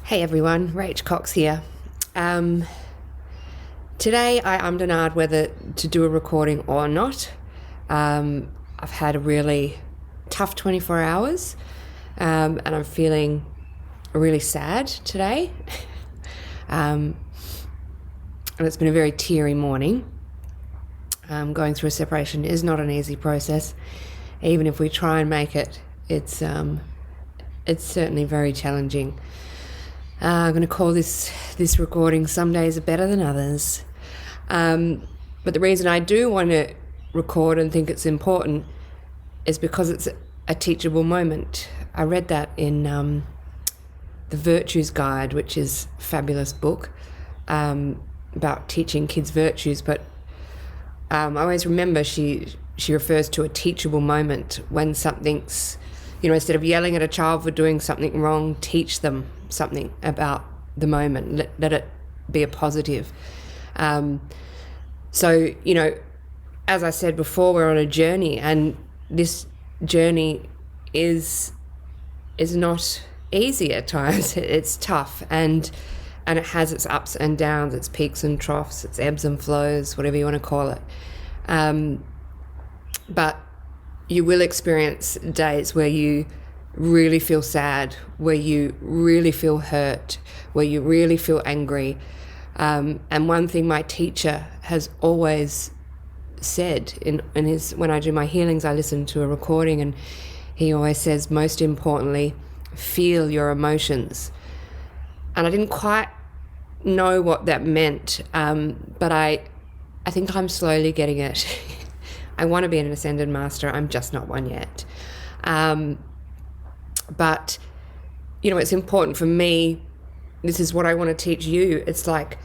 Hey everyone, Rach Cox here. Today I ummed and ahed whether to do a recording or not. I've had a really tough 24 hours and I'm feeling really sad today. And it's been a very teary morning. Going through a separation is not an easy process. Even if we try and make it, it's certainly very challenging. I'm going to call this recording "Some Days Are Better Than Others." But the reason I do want to record and think it's important is because it's a teachable moment. I read that in the Virtues Guide, which is a fabulous book about teaching kids virtues. But I always remember she refers to a teachable moment when something's, instead of yelling at a child for doing something wrong, teach them something about the moment. Let it be a positive. So, as I said before, we're on a journey, and this journey is not easy at times. It's tough, and it has its ups and downs, its peaks and troughs, its ebbs and flows, whatever you want to call it. But you will experience days where you really feel sad, where you really feel hurt, where you really feel angry. And one thing my teacher has always said in his, when I do my healings, I listen to a recording, and he always says, most importantly, feel your emotions. And I didn't quite know what that meant, but I think I'm slowly getting it. I want to be an ascended master. I'm just not one yet. But, it's important for me. This is what I want to teach you. It's like,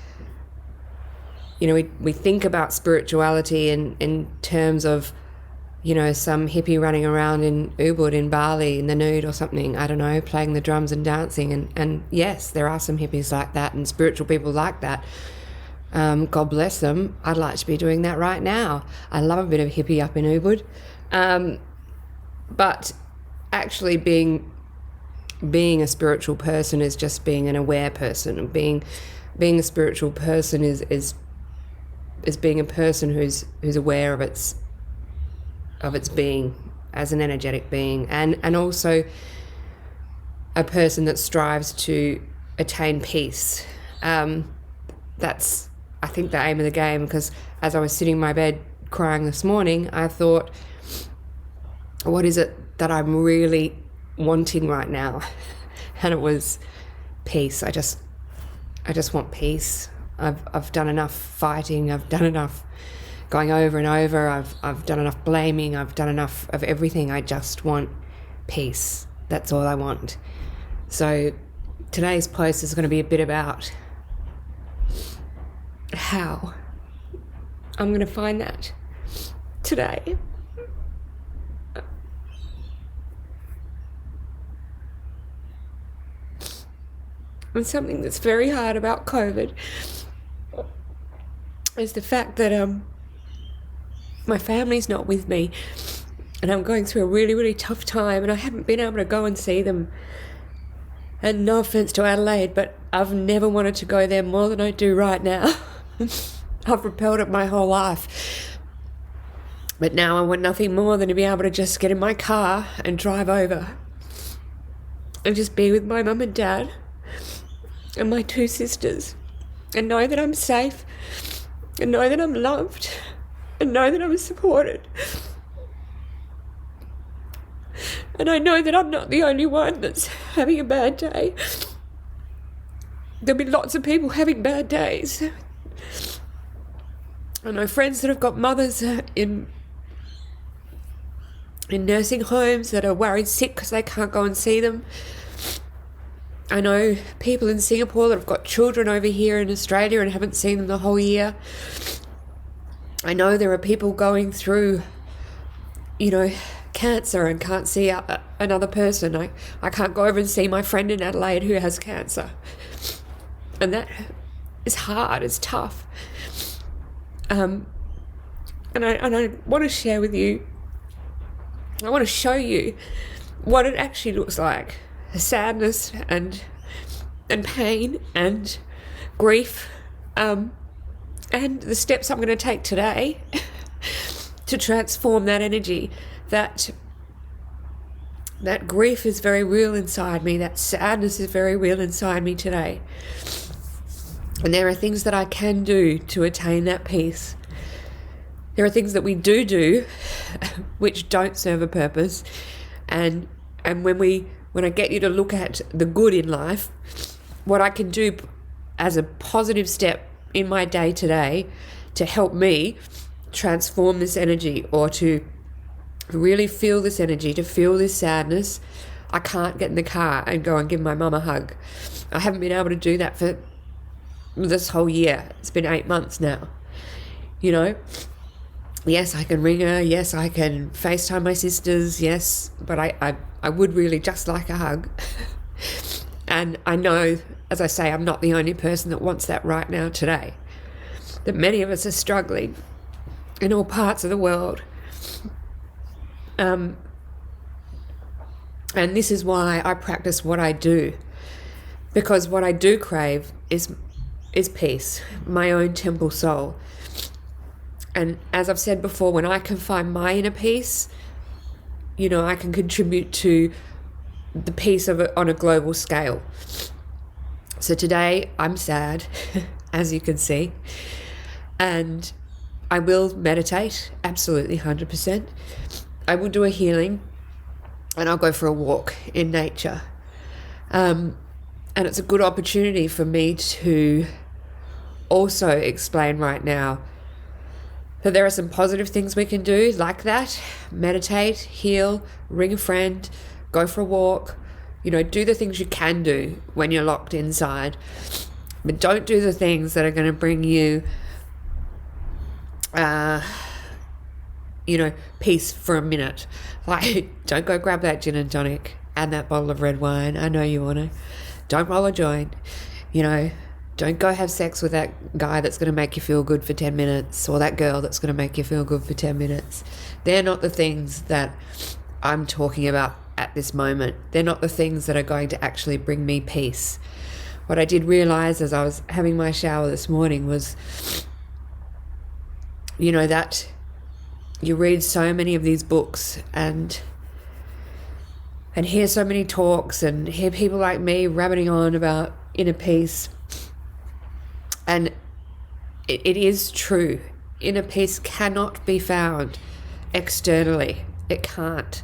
we think about spirituality in terms of, some hippie running around in Ubud in Bali in the nude or something, I don't know, playing the drums and dancing. And yes, there are some hippies like that and spiritual people like that. God bless them. I'd like to be doing that right now. I love a bit of hippie up in Ubud. But actually being a spiritual person is just being an aware person. Being a spiritual person is being a person who's aware of its being as an energetic being, and also a person that strives to attain peace. That's, I think, the aim of the game, because as I was sitting in my bed crying this morning, I thought, what is it that I'm really wanting right now? And it was peace. I just want peace. I've done enough fighting. I've done enough going over and over. I've done enough blaming. I've done enough of everything. I just want peace. That's all I want. So today's post is going to be a bit about how I'm going to find that today. And something that's very hard about COVID is the fact that my family's not with me, and I'm going through a really, really tough time, and I haven't been able to go and see them. And no offense to Adelaide, but I've never wanted to go there more than I do right now. I've repelled it my whole life. But now I want nothing more than to be able to just get in my car and drive over and just be with my mum and dad and my two sisters, and know that I'm safe, and know that I'm loved, and know that I'm supported. And I know that I'm not the only one that's having a bad day. There'll be lots of people having bad days. I know friends that have got mothers in nursing homes that are worried sick because they can't go and see them. I know people in Singapore that have got children over here in Australia and haven't seen them the whole year. I know there are people going through, cancer and can't see another person. I can't go over and see my friend in Adelaide who has cancer. And that is hard, it's tough. And I want to share with you, I want to show you what it actually looks like. Sadness and and pain and grief, and the steps I'm going to take today to transform that energy. That grief is very real inside me. That sadness is very real inside me today. And there are things that I can do to attain that peace. There are things that we do which don't serve a purpose. And when I get you to look at the good in life, what I can do as a positive step in my day today to help me transform this energy, or to really feel this energy, to feel this sadness. I can't get in the car and go and give my mum a hug. I haven't been able to do that for this whole year. It's been 8 months now. You know, yes, I can ring her. Yes, I can FaceTime my sisters. Yes, but I would really just like a hug. And I know, as I say, I'm not the only person that wants that right now today. That many of us are struggling in all parts of the world. And this is why I practice what I do. Because what I do crave is peace, my own temple soul. And as I've said before, when I can find my inner peace, you know, I can contribute to the peace of it on a global scale. So today I'm sad, as you can see, and I will meditate, absolutely 100%. I will do a healing, and I'll go for a walk in nature. And it's a good opportunity for me to also explain right now that there are some positive things we can do like that. Meditate, heal, ring a friend, go for a walk. You know, do the things you can do when you're locked inside. But don't do the things that are going to bring you, peace for a minute. Like, don't go grab that gin and tonic and that bottle of red wine. I know you want to. Don't roll a joint. You know, don't go have sex with that guy that's going to make you feel good for 10 minutes, or that girl that's going to make you feel good for 10 minutes. They're not the things that I'm talking about at this moment. They're not the things that are going to actually bring me peace. What I did realize as I was having my shower this morning was, you know, that you read so many of these books and hear so many talks and hear people like me rabbiting on about inner peace. And it is true. Inner peace cannot be found externally. It can't.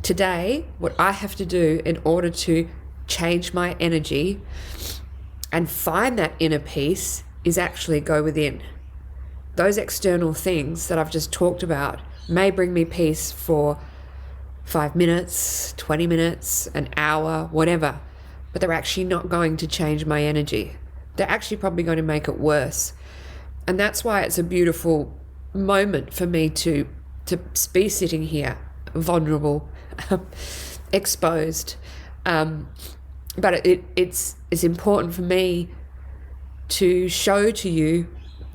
Today, what I have to do in order to change my energy and find that inner peace is actually go within. Those external things that I've just talked about may bring me peace for 5 minutes, 20 minutes, an hour, whatever, but they're actually not going to change my energy. They're actually probably going to make it worse. And that's why it's a beautiful moment for me to be sitting here, vulnerable, exposed. But it's important for me to show to you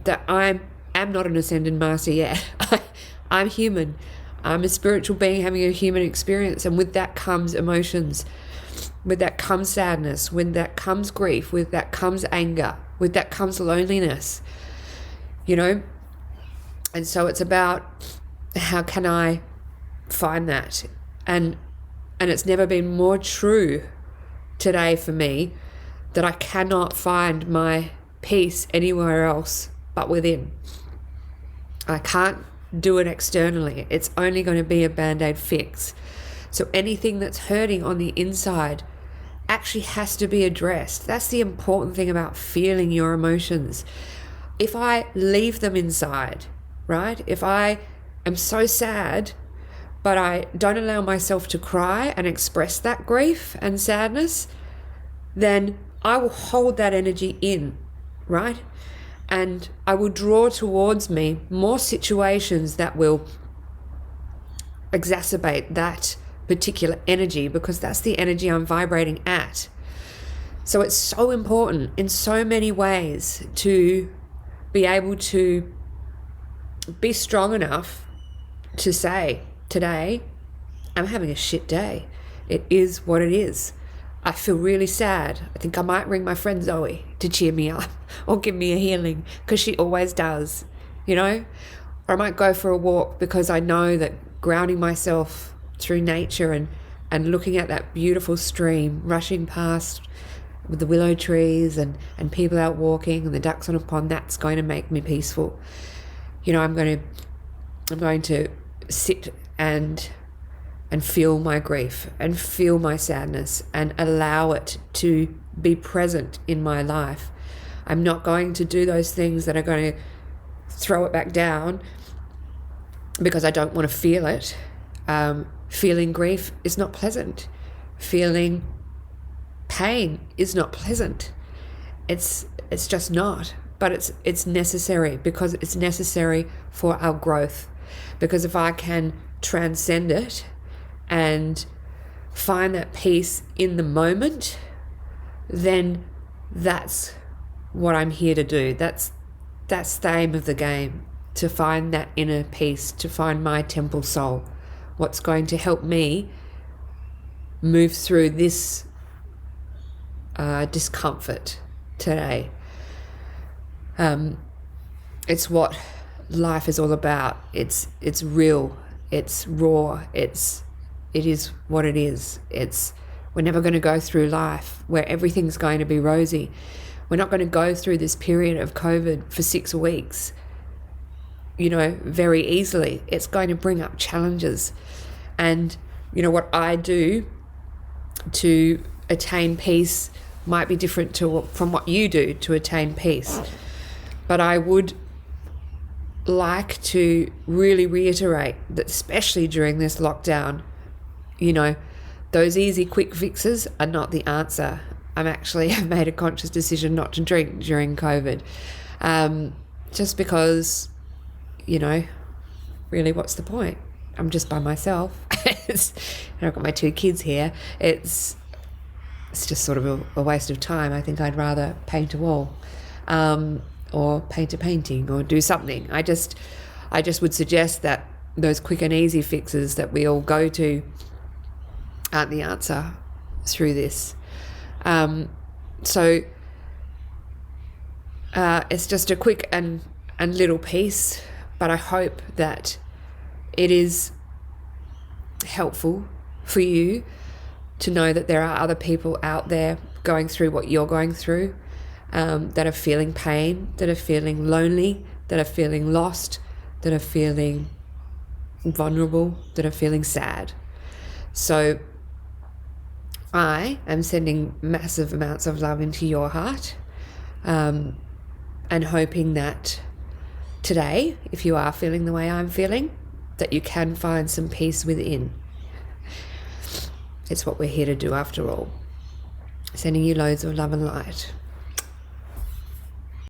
that I am not an ascended master yet. I'm human. I'm a spiritual being having a human experience, and with that comes emotions. With that comes sadness. With that comes grief. With that comes anger. With that comes loneliness. You know? And so it's about how can I find that? And it's never been more true today for me that I cannot find my peace anywhere else but within. I can't do it externally. It's only going to be a band-aid fix. So anything that's hurting on the inside actually has to be addressed. That's the important thing about feeling your emotions. If I leave them inside, right? If I am so sad, but I don't allow myself to cry and express that grief and sadness, then I will hold that energy in, right? And I will draw towards me more situations that will exacerbate that particular energy, because that's the energy I'm vibrating at. So it's so important in so many ways to be able to be strong enough to say, today, I'm having a shit day. It is what it is. I feel really sad. I think I might ring my friend Zoe to cheer me up or give me a healing, because she always does, you know? Or I might go for a walk because I know that grounding myself through nature and looking at that beautiful stream rushing past with the willow trees and people out walking and the ducks on a pond, that's going to make me peaceful. You know, I'm going to sit and feel my grief and feel my sadness and allow it to be present in my life. I'm not going to do those things that are going to throw it back down because I don't want to feel it. Feeling grief is not pleasant. Feeling pain is not pleasant. It's just not. But it's necessary, because it's necessary for our growth. Because if I can transcend it and find that peace in the moment, then that's what I'm here to do. That's the aim of the game, to find that inner peace, to find my temple soul, what's going to help me move through this discomfort today. It's what life is all about. It's real, it's raw, it is what it is. We're never going to go through life where everything's going to be rosy. We're not going to go through this period of COVID for 6 weeks, you know, very easily. It's going to bring up challenges. And, you know, what I do to attain peace might be different from what you do to attain peace. But I would like to really reiterate that, especially during this lockdown, you know, those easy quick fixes are not the answer. I've made a conscious decision not to drink during COVID, just because, you know, really, what's the point? I'm just by myself. I've got my 2 kids here. It's just sort of a waste of time. I think I'd rather paint a wall, or paint a painting, or do something. I just would suggest that those quick and easy fixes that we all go to aren't the answer through this. So it's just a quick and little piece, but I hope that it is helpful for you to know that there are other people out there going through what you're going through, that are feeling pain, that are feeling lonely, that are feeling lost, that are feeling vulnerable, that are feeling sad. So I am sending massive amounts of love into your heart, and hoping that today, if you are feeling the way I'm feeling, that you can find some peace within. It's what we're here to do after all. Sending you loads of love and light.